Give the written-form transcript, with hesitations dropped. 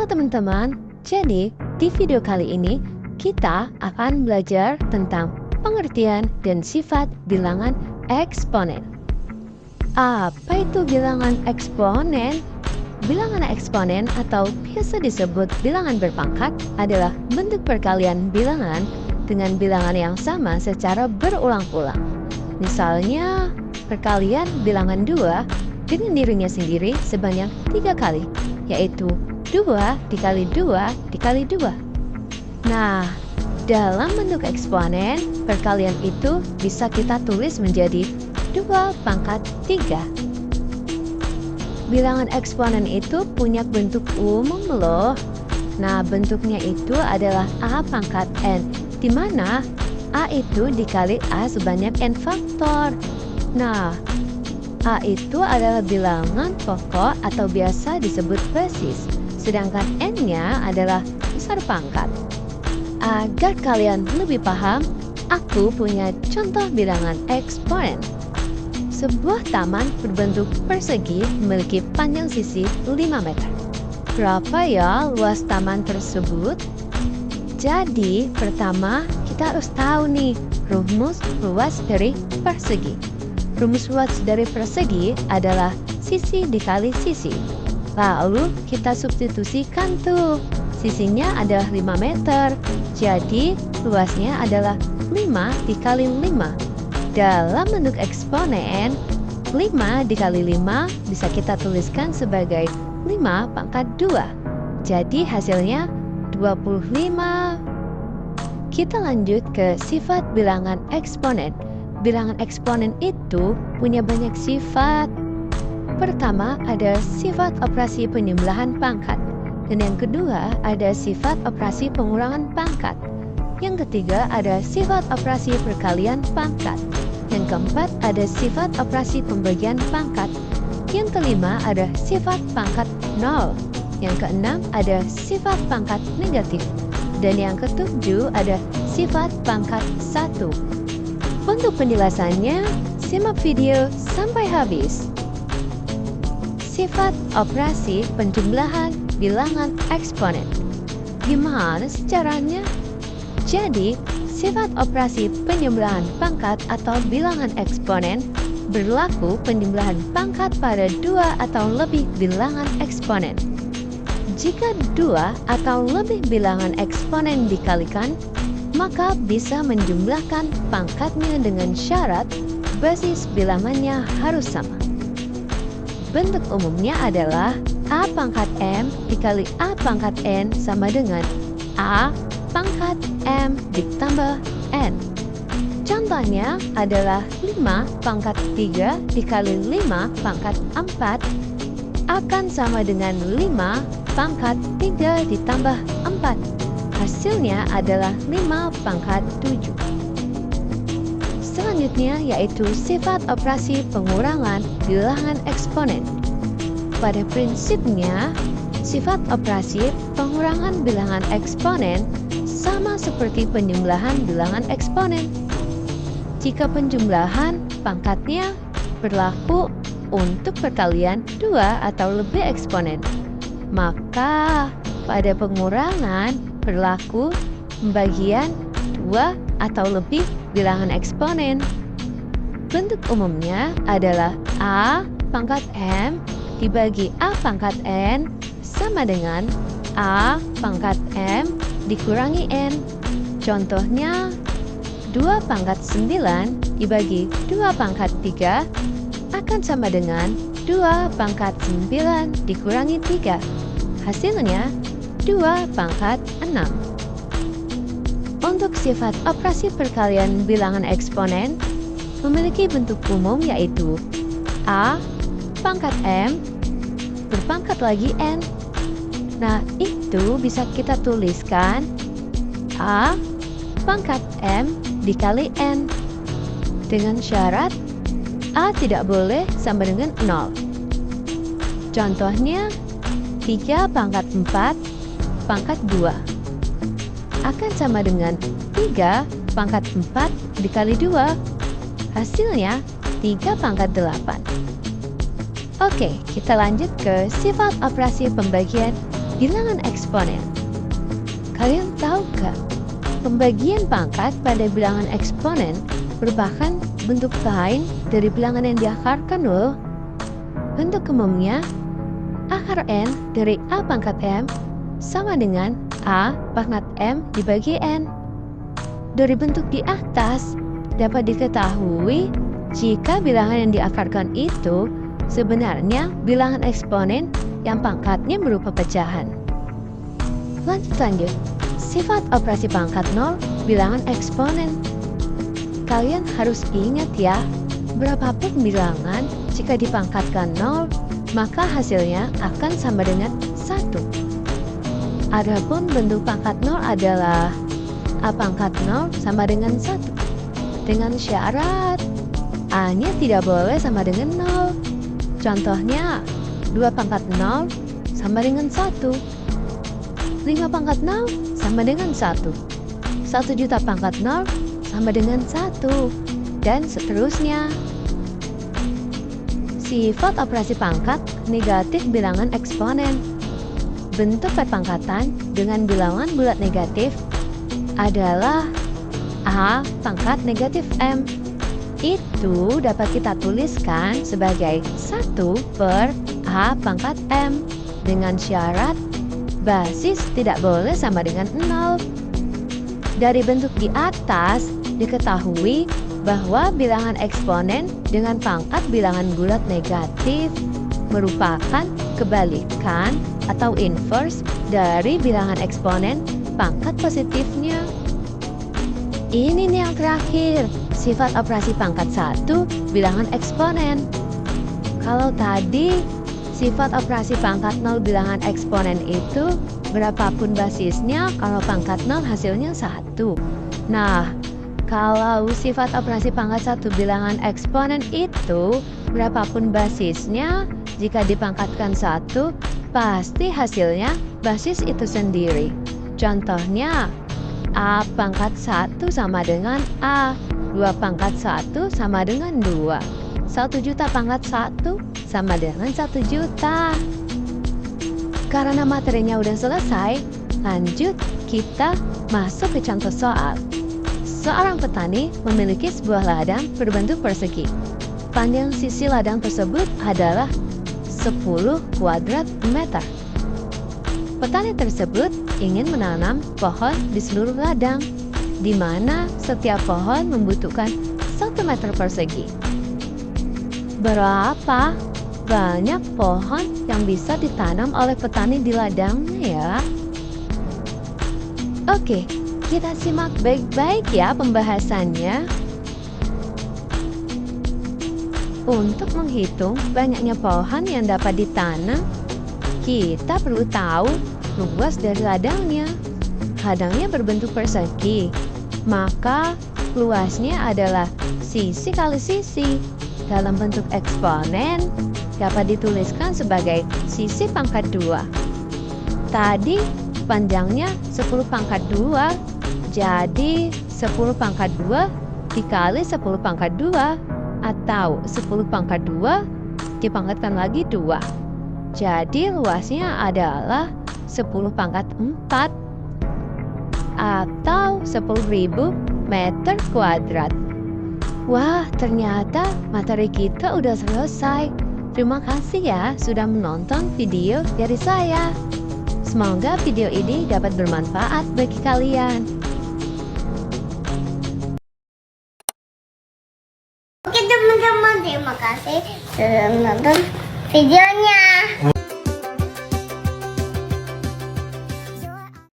Halo teman-teman, jadi di video kali ini kita akan belajar tentang pengertian dan sifat bilangan eksponen. Apa itu bilangan eksponen? Bilangan eksponen atau biasa disebut bilangan berpangkat adalah bentuk perkalian bilangan dengan bilangan yang sama secara berulang-ulang. Misalnya, perkalian bilangan 2 dengan dirinya sendiri sebanyak 3 kali, yaitu 2 dikali 2 dikali 2. Nah, dalam bentuk eksponen, perkalian itu bisa kita tulis menjadi 2 pangkat 3. Bilangan eksponen itu punya bentuk umum loh. Nah, bentuknya itu adalah A pangkat N, di mana A itu dikali A sebanyak N faktor. Nah, A itu adalah bilangan pokok atau biasa disebut basis, sedangkan N-nya adalah besar pangkat. Agar kalian lebih paham, aku punya contoh bilangan eksponen. Sebuah taman berbentuk persegi memiliki panjang sisi 5 meter. Berapa ya luas taman tersebut? Jadi, pertama kita harus tahu nih rumus luas dari persegi. Rumus luas dari persegi adalah sisi dikali sisi. Lalu kita substitusikan tuh. Sisinya adalah 5 meter. Jadi luasnya adalah 5 dikali 5. Dalam bentuk eksponen, 5 dikali 5 bisa kita tuliskan sebagai 5 pangkat 2. Jadi hasilnya 25. Kita lanjut ke sifat bilangan eksponen. Bilangan eksponen itu punya banyak sifat. Pertama, ada sifat operasi penjumlahan pangkat. Dan yang kedua, ada sifat operasi pengurangan pangkat. Yang ketiga, ada sifat operasi perkalian pangkat. Yang keempat, ada sifat operasi pembagian pangkat. Yang kelima, ada sifat pangkat 0. Yang keenam, ada sifat pangkat negatif. Dan yang ketujuh, ada sifat pangkat 1. Untuk penjelasannya, simak video sampai habis. Sifat operasi penjumlahan bilangan eksponen. Gimana sih caranya? Jadi, sifat operasi penjumlahan pangkat atau bilangan eksponen berlaku penjumlahan pangkat pada 2 atau lebih bilangan eksponen. Jika 2 atau lebih bilangan eksponen dikalikan, maka bisa menjumlahkan pangkatnya dengan syarat basis bilangannya harus sama. Bentuk umumnya adalah A pangkat M dikali A pangkat N sama dengan A pangkat M ditambah N. Contohnya adalah 5 pangkat 3 dikali 5 pangkat 4 akan sama dengan 5 pangkat 3 ditambah 4. Hasilnya adalah 5 pangkat 7. Selanjutnya yaitu sifat operasi pengurangan bilangan eksponen. Pada prinsipnya, sifat operasi pengurangan bilangan eksponen sama seperti penjumlahan bilangan eksponen. Jika penjumlahan pangkatnya berlaku untuk perkalian 2 atau lebih eksponen, maka pada pengurangan berlaku pembagian 2 atau lebih bilangan eksponen. Bentuk umumnya adalah A pangkat M dibagi A pangkat N sama dengan A pangkat M dikurangi N. Contohnya, 2 pangkat 9 dibagi 2 pangkat 3 akan sama dengan 2 pangkat 9 dikurangi 3. Hasilnya 2 pangkat 6. Untuk sifat operasi perkalian bilangan eksponen memiliki bentuk umum yaitu A pangkat M berpangkat lagi N. Nah, itu bisa kita tuliskan A pangkat M dikali N dengan syarat A tidak boleh sama dengan 0. Contohnya 3 pangkat 4 pangkat 2 akan sama dengan 3 pangkat 4 dikali 2. Hasilnya 3 pangkat 8. Oke, kita lanjut ke sifat operasi pembagian bilangan eksponen. Kalian tahukah, pembagian pangkat pada bilangan eksponen merupakan bentuk lain dari bilangan yang diakarkan loh. Bentuk umumnya, akar N dari A pangkat M sama dengan A pangkat M dibagi N. Dari bentuk di atas, dapat diketahui jika bilangan yang diakarkan itu sebenarnya bilangan eksponen yang pangkatnya berupa pecahan. Lanjut, sifat operasi pangkat 0 bilangan eksponen. Kalian harus ingat ya, berapapun bilangan jika dipangkatkan 0, maka hasilnya akan sama dengan 1. Adapun bentuk pangkat 0 adalah A pangkat 0 sama dengan 1. Dengan syarat A-nya tidak boleh sama dengan 0. Contohnya, 2 pangkat 0 sama dengan 1. 5 pangkat 0 sama dengan 1. 1 juta pangkat 0 sama dengan 1. Dan seterusnya. Sifat operasi pangkat negatif bilangan eksponen. Bentuk perpangkatan dengan bilangan bulat negatif adalah A pangkat negatif M. Itu dapat kita tuliskan sebagai 1 per A pangkat M dengan syarat basis tidak boleh sama dengan 0. Dari bentuk di atas diketahui bahwa bilangan eksponen dengan pangkat bilangan bulat negatif merupakan kebalikan atau inverse dari bilangan eksponen pangkat positifnya. Ini nih yang terakhir, sifat operasi pangkat 1 bilangan eksponen. Kalau tadi sifat operasi pangkat 0 bilangan eksponen itu berapapun basisnya, kalau pangkat 0 hasilnya 1. Nah, kalau sifat operasi pangkat 1 bilangan eksponen itu berapapun basisnya, jika dipangkatkan 1, pasti hasilnya basis itu sendiri. Contohnya, A pangkat 1 sama dengan A, 2 pangkat 1 sama dengan 2, 1 juta pangkat 1 sama dengan 1 juta. Karena materinya udah selesai, lanjut kita masuk ke contoh soal. Seorang petani memiliki sebuah ladang berbentuk persegi. Panjang sisi ladang tersebut adalah 10 kuadrat meter. Petani tersebut ingin menanam pohon di seluruh ladang, di mana setiap pohon membutuhkan 1 meter persegi. Berapa banyak pohon yang bisa ditanam oleh petani di ladangnya ya? Oke, kita simak baik-baik ya pembahasannya. Untuk menghitung banyaknya pohon yang dapat ditanam, kita perlu tahu luas dari ladangnya. Ladangnya berbentuk persegi, maka luasnya adalah sisi kali sisi. Dalam bentuk eksponen dapat dituliskan sebagai sisi pangkat 2. Tadi panjangnya 10 pangkat 2, jadi 10 pangkat 2 dikali 10 pangkat 2, atau 10 pangkat 2 dipangkatkan lagi 2. Jadi luasnya adalah 10 pangkat 4 atau 10.000 meter kuadrat. Wah, ternyata materi kita udah selesai. Terima kasih ya sudah menonton video dari saya. Semoga video ini dapat bermanfaat bagi kalian. Oke teman-teman, terima kasih sudah menonton video